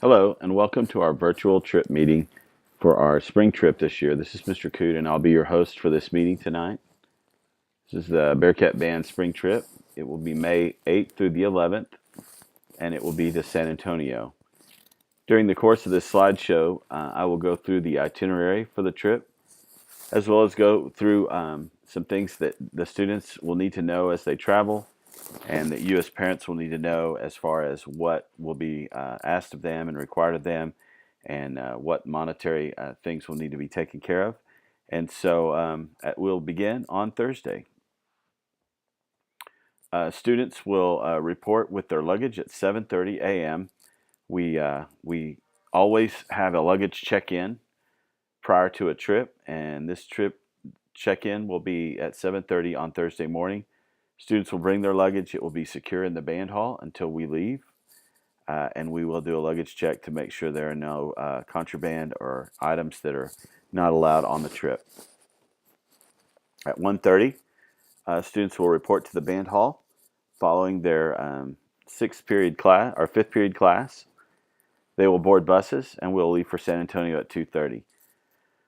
Hello, and welcome to our virtual trip meeting for our spring trip this year. This is Mr. Coot, and I'll be your host for this meeting tonight. This is the Bearcat Band spring trip. It will be May 8th through the 11th, and it will be to San Antonio. During the course of this slideshow, I will go through the itinerary for the trip, as well as go through some things that the students will need to know as they travel, and that you as parents will need to know as far as what will be asked of them and required of them, and what monetary things will need to be taken care of. And so we'll begin on Thursday. Students will report with their luggage at 7:30 a.m. We always have a luggage check-in prior to a trip, and this trip check-in will be at 7:30 on Thursday morning. Students will bring their luggage. It will be secure in the band hall until we leave, and we will do a luggage check to make sure there are no contraband or items that are not allowed on the trip. At 1:30, students will report to the band hall following their sixth period class or fifth period class. They will board buses, and we'll leave for San Antonio at 2:30.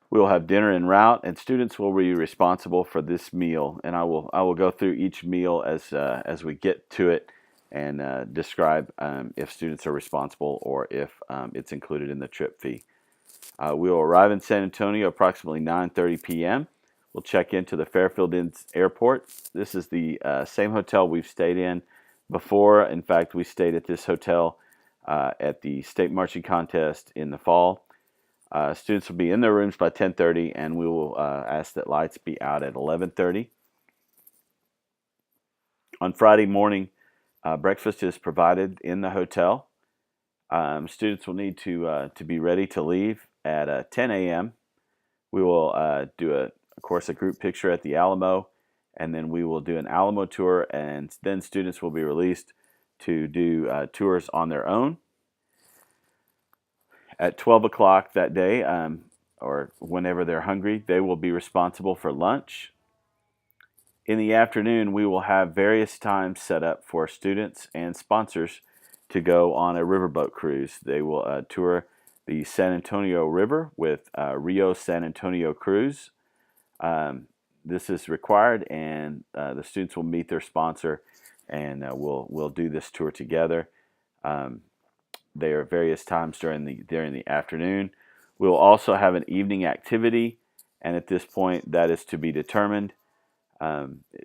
We will have dinner en route, and students will be responsible for this meal. And I will go through each meal as we get to it, and describe if students are responsible or if it's included in the trip fee. We will arrive in San Antonio approximately 9:30 p.m. We'll check into the Fairfield Airport. This is the same hotel we've stayed in before. In fact, we stayed at this hotel at the state marching contest in the fall. Students will be in their rooms by 10:30, and we will ask that lights be out at 11:30. On Friday morning, breakfast is provided in the hotel. Students will need to be ready to leave at 10 a.m. We will do, of course, a group picture at the Alamo, and then we will do an Alamo tour, and then students will be released to do tours on their own. At 12 o'clock that day, or whenever they're hungry, they will be responsible for lunch. In the afternoon, we will have various times set up for students and sponsors to go on a riverboat cruise. They will tour the San Antonio River with Rio San Antonio Cruise. This is required, and the students will meet their sponsor, and we'll do this tour together. There are various times during the afternoon. We'll also have an evening activity, and at this point, that is to be determined.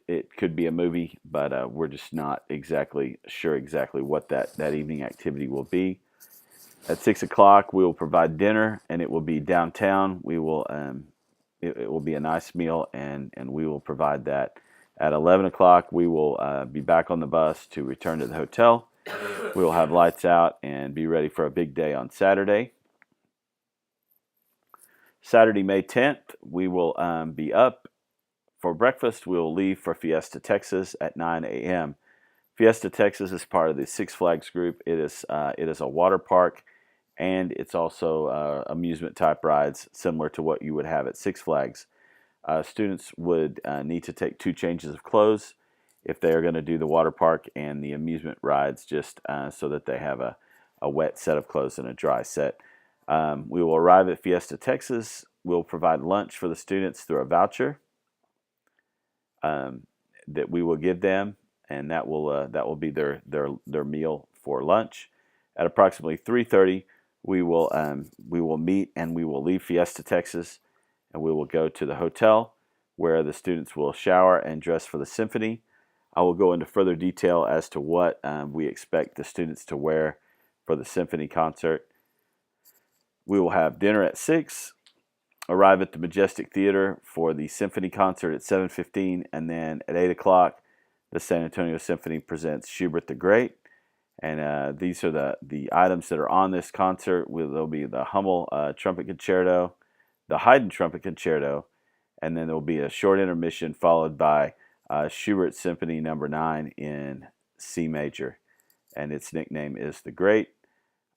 It could be a movie, but we're just not exactly sure what that evening activity will be. At 6 o'clock, we will provide dinner, and it will be downtown. We will it will be a nice meal, and we will provide that. At 11 o'clock, we will be back on the bus to return to the hotel. We will have lights out and be ready for a big day on Saturday. Saturday, May 10th, we will be up for breakfast. We will leave for Fiesta, Texas at 9 a.m. Fiesta, Texas is part of the Six Flags group. It is a water park, and it's also amusement type rides similar to what you would have at Six Flags. Students would need to take 2 changes of clothes if they are going to do the water park and the amusement rides, just so that they have a wet set of clothes and a dry set. We will arrive at Fiesta, Texas. We'll provide lunch for the students through a voucher that we will give them, and that will be their meal for lunch. At approximately 3:30, we will meet, and we will leave Fiesta, Texas, and we will go to the hotel where the students will shower and dress for the symphony. I will go into further detail as to what we expect the students to wear for the symphony concert. We will have dinner at 6, arrive at the Majestic Theater for the symphony concert at 7:15, and then at 8 o'clock, the San Antonio Symphony presents Schubert the Great. And these are the items that are on this concert. There'll be the Hummel Trumpet Concerto, the Haydn Trumpet Concerto, and then there will be a short intermission followed by Schubert Symphony No. 9 in C major, and its nickname is The Great.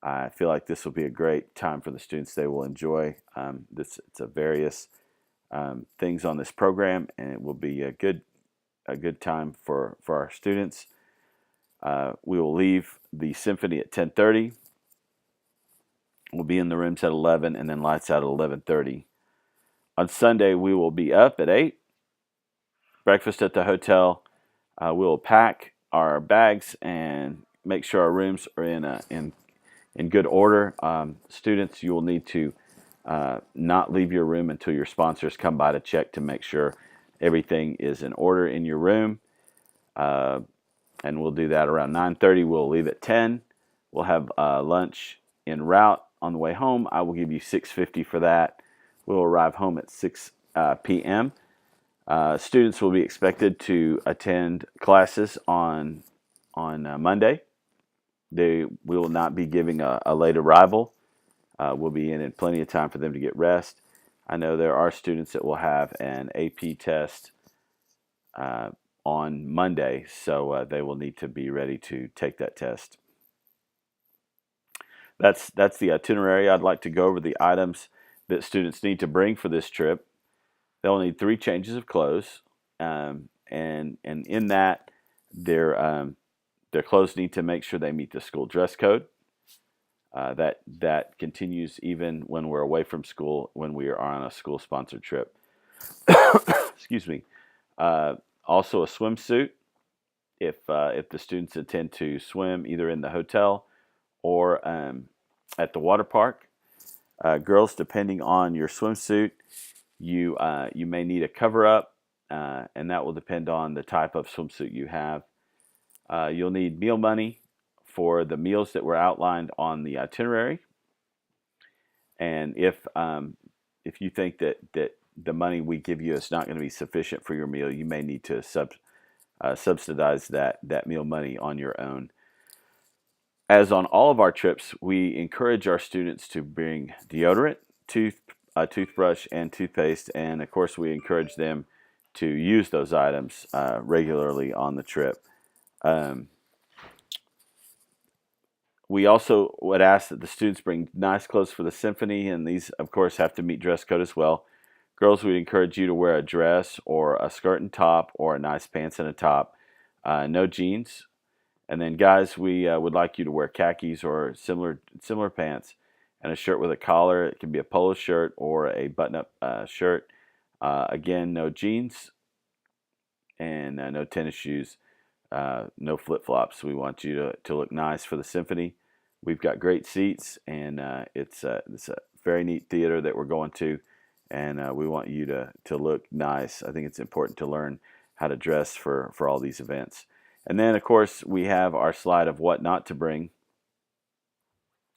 I feel like this will be a great time for the students. They will enjoy it's a various things on this program, and it will be a good time for our students. We will leave the symphony at 10:30. We'll be in the rooms at 11 and then lights out at 11:30. On Sunday, we will be up at 8, breakfast at the hotel. We'll pack our bags and make sure our rooms are in good order. Students, you will need to not leave your room until your sponsors come by to check to make sure everything is in order in your room. And we'll do that around 9:30. We'll leave at 10. We'll have lunch en route on the way home. I will give you $6.50 for that. We'll arrive home at 6 p.m. Students will be expected to attend classes on Monday. We will not be giving a late arrival. We'll be in plenty of time for them to get rest. I know there are students that will have an AP test on Monday, so they will need to be ready to take that test. That's the itinerary. I'd like to go over the items that students need to bring for this trip. They'll need 3 changes of clothes, and in that, their clothes need to make sure they meet the school dress code. That continues even when we're away from school, when we are on a school-sponsored trip. Excuse me. Also a swimsuit if the students intend to swim either in the hotel or at the water park. Girls, depending on your swimsuit, you may need a cover-up, and that will depend on the type of swimsuit you have. You'll need meal money for the meals that were outlined on the itinerary. And if you think that the money we give you is not going to be sufficient for your meal, you may need to subsidize that meal money on your own. As on all of our trips, we encourage our students to bring deodorant, toothbrush, and toothpaste, and of course we encourage them to use those items regularly on the trip. We also would ask that the students bring nice clothes for the symphony, and these, of course, have to meet dress code as well. Girls, we encourage you to wear a dress or a skirt and top or a nice pants and a top. No jeans. And then guys, we would like you to wear khakis or similar pants and a shirt with a collar. It can be a polo shirt or a button-up shirt. Again, no jeans and no tennis shoes. No flip-flops. We want you to look nice for the symphony. We've got great seats, and it's a very neat theater that we're going to, and we want you to look nice. I think it's important to learn how to dress for all these events. And then, of course, we have our slide of what not to bring.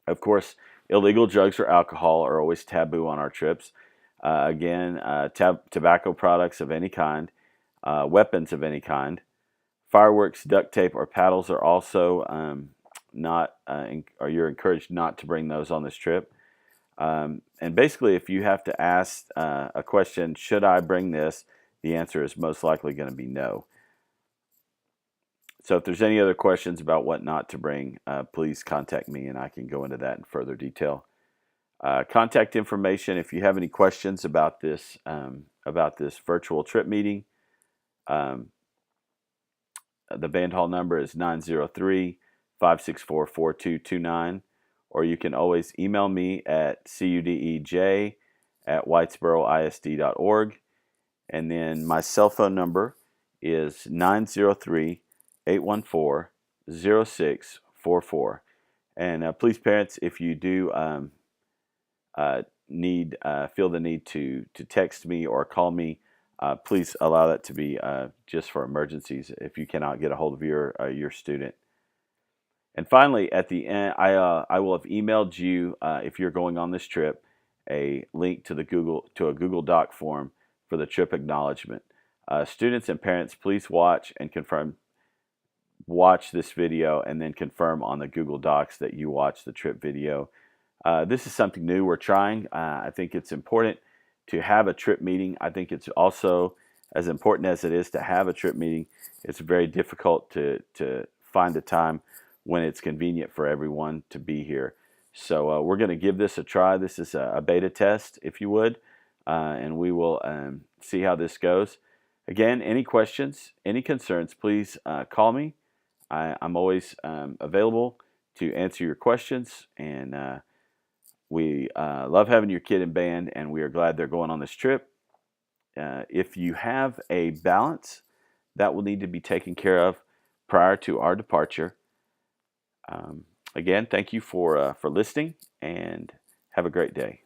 Of course, illegal drugs or alcohol are always taboo on our trips. Again, tobacco products of any kind, weapons of any kind. Fireworks, duct tape, or paddles are also or you're encouraged not to bring those on this trip. And basically, if you have to ask a question, should I bring this? The answer is most likely going to be no. So if there's any other questions about what not to bring, please contact me and I can go into that in further detail. Contact information if you have any questions about this virtual trip meeting. The band hall number is 903-564-4229, or you can always email me at cudej@whitesboroisd.org, and then my cell phone number is 903-814-0644. And please, parents, if you do feel the need to text me or call me, please allow that to be just for emergencies if you cannot get a hold of your student. And finally, at the end, I will have emailed you, if you're going on this trip, a link to a Google Doc form for the trip acknowledgement. Students and parents, please watch this video and then confirm on the Google Docs that you watched the trip video. This is something new we're trying. I think it's important to have a trip meeting. I think it's also, as important as it is to have a trip meeting, it's very difficult to find a time when it's convenient for everyone to be here. So we're going to give this a try. This is a beta test, if you would, and we will see how this goes. Again, any questions, any concerns, please call me. I'm always available to answer your questions, and We love having your kid in band, and we are glad they're going on this trip. If you have a balance, that will need to be taken care of prior to our departure. Again, thank you for listening, and have a great day.